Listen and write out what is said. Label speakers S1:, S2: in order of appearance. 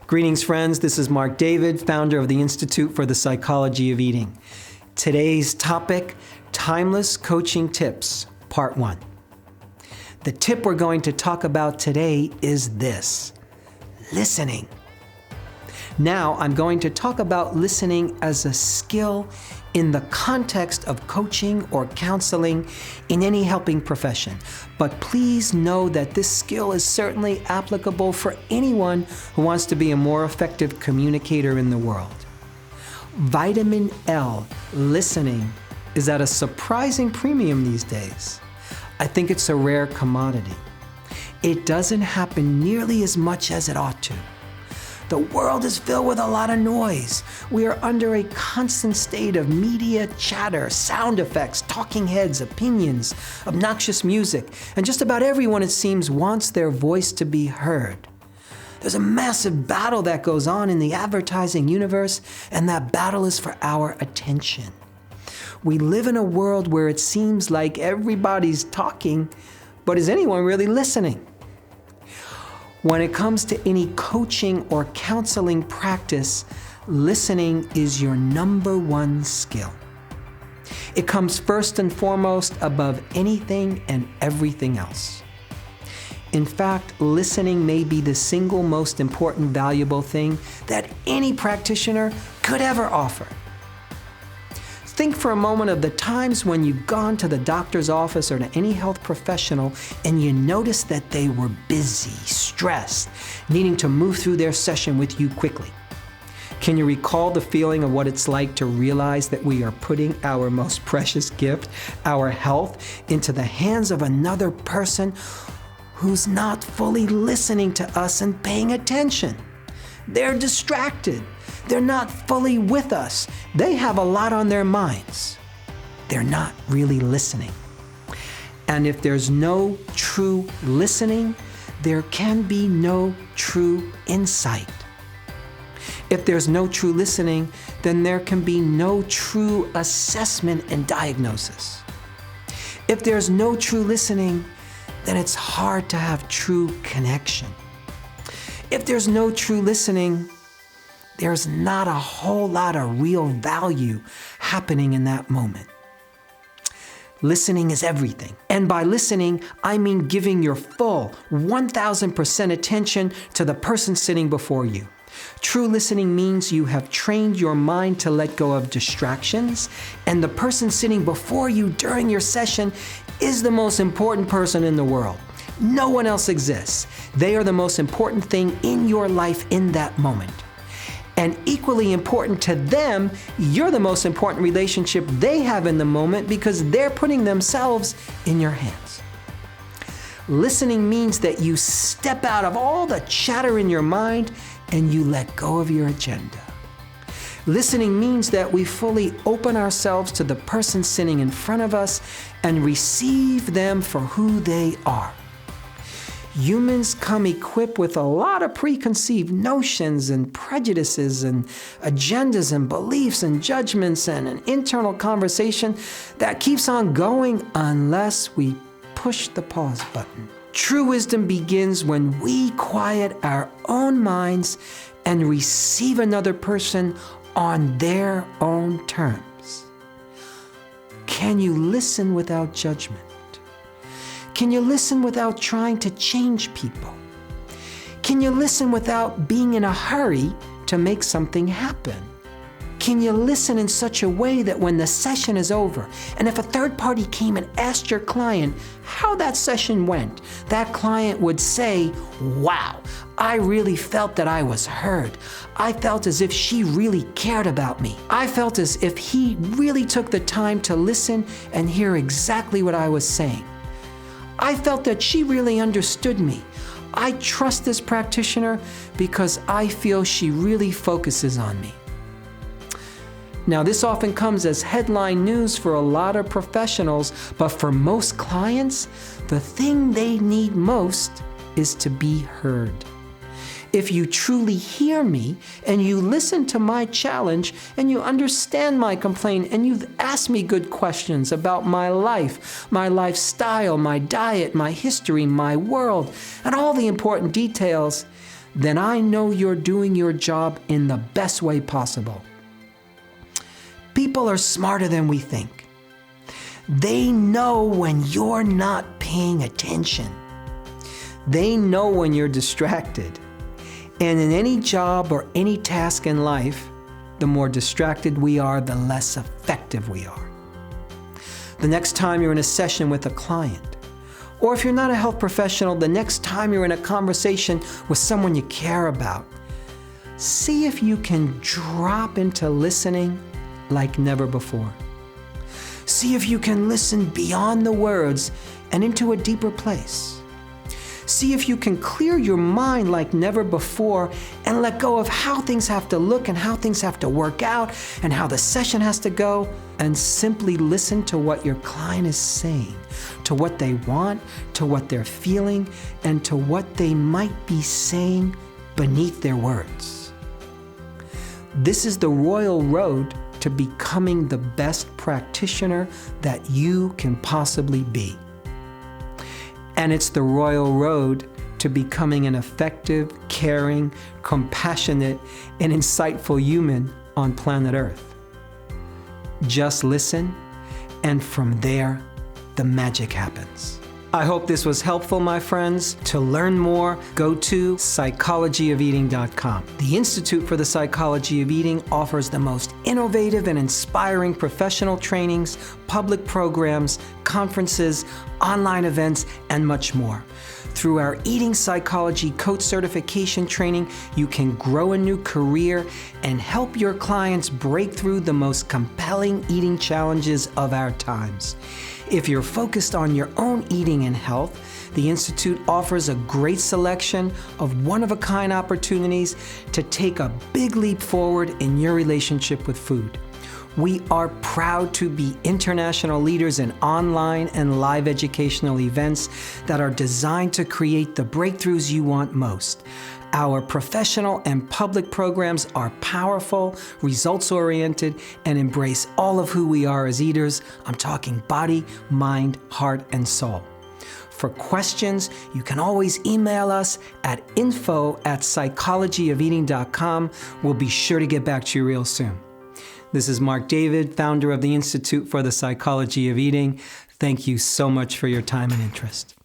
S1: Greetings, friends. This is Marc David, founder of the Institute for the Psychology of Eating. Today's topic, Timeless Coaching Tips, Part 1. The tip we're going to talk about today is this: listening. Now, I'm going to talk about listening as a skill in the context of coaching or counseling in any helping profession. But please know that this skill is certainly applicable for anyone who wants to be a more effective communicator in the world. Vitamin L, listening, is at a surprising premium these days. I think it's a rare commodity. It doesn't happen nearly as much as it ought to. The world is filled with a lot of noise. We are under a constant state of media chatter, sound effects, talking heads, opinions, obnoxious music, and just about everyone, it seems, wants their voice to be heard. There's a massive battle that goes on in the advertising universe, and that battle is for our attention. We live in a world where it seems like everybody's talking, but is anyone really listening? When it comes to any coaching or counseling practice, listening is your number one skill. It comes first and foremost above anything and everything else. In fact, listening may be the single most important, valuable thing that any practitioner could ever offer. Think for a moment of the times when you've gone to the doctor's office or to any health professional and you noticed that they were busy, stressed, needing to move through their session with you quickly. Can you recall the feeling of what it's like to realize that we are putting our most precious gift, our health, into the hands of another person who's not fully listening to us and paying attention? They're distracted. They're not fully with us. They have a lot on their minds. They're not really listening. And if there's no true listening, there can be no true insight. If there's no true listening, then there can be no true assessment and diagnosis. If there's no true listening, then it's hard to have true connection. If there's no true listening, there's not a whole lot of real value happening in that moment. Listening is everything. And by listening, I mean giving your full 1,000% attention to the person sitting before you. True listening means you have trained your mind to let go of distractions, and the person sitting before you during your session is the most important person in the world. No one else exists. They are the most important thing in your life in that moment. And equally important to them, you're the most important relationship they have in the moment because they're putting themselves in your hands. Listening means that you step out of all the chatter in your mind and you let go of your agenda. Listening means that we fully open ourselves to the person sitting in front of us and receive them for who they are. Humans come equipped with a lot of preconceived notions and prejudices and agendas and beliefs and judgments and an internal conversation that keeps on going unless we push the pause button. True wisdom begins when we quiet our own minds and receive another person on their own terms. Can you listen without judgment? Can you listen without trying to change people? Can you listen without being in a hurry to make something happen? Can you listen in such a way that when the session is over, and if a third party came and asked your client how that session went, that client would say, "Wow, I really felt that I was heard. I felt as if she really cared about me. I felt as if he really took the time to listen and hear exactly what I was saying. I felt that she really understood me. I trust this practitioner because I feel she really focuses on me." Now, this often comes as headline news for a lot of professionals, but for most clients, the thing they need most is to be heard. If you truly hear me and you listen to my challenge and you understand my complaint and you've asked me good questions about my life, my lifestyle, my diet, my history, my world, and all the important details, then I know you're doing your job in the best way possible. People are smarter than we think. They know when you're not paying attention. They know when you're distracted. And in any job or any task in life, the more distracted we are, the less effective we are. The next time you're in a session with a client, or if you're not a health professional, the next time you're in a conversation with someone you care about, see if you can drop into listening like never before. See if you can listen beyond the words and into a deeper place. See if you can clear your mind like never before and let go of how things have to look and how things have to work out and how the session has to go, and simply listen to what your client is saying, to what they want, to what they're feeling, and to what they might be saying beneath their words. This is the royal road to becoming the best practitioner that you can possibly be. And it's the royal road to becoming an effective, caring, compassionate, and insightful human on planet Earth. Just listen, and from there, the magic happens. I hope this was helpful, my friends. To learn more, go to psychologyofeating.com. The Institute for the Psychology of Eating offers the most innovative and inspiring professional trainings, public programs, conferences, online events, and much more. Through our Eating Psychology Coach Certification training, you can grow a new career and help your clients break through the most compelling eating challenges of our times. If you're focused on your own eating and health, the Institute offers a great selection of one-of-a-kind opportunities to take a big leap forward in your relationship with food. We are proud to be international leaders in online and live educational events that are designed to create the breakthroughs you want most. Our professional and public programs are powerful, results-oriented, and embrace all of who we are as eaters. I'm talking body, mind, heart, and soul. For questions, you can always email us at info@psychologyofeating.com. We'll be sure to get back to you real soon. This is Marc David, founder of the Institute for the Psychology of Eating. Thank you so much for your time and interest.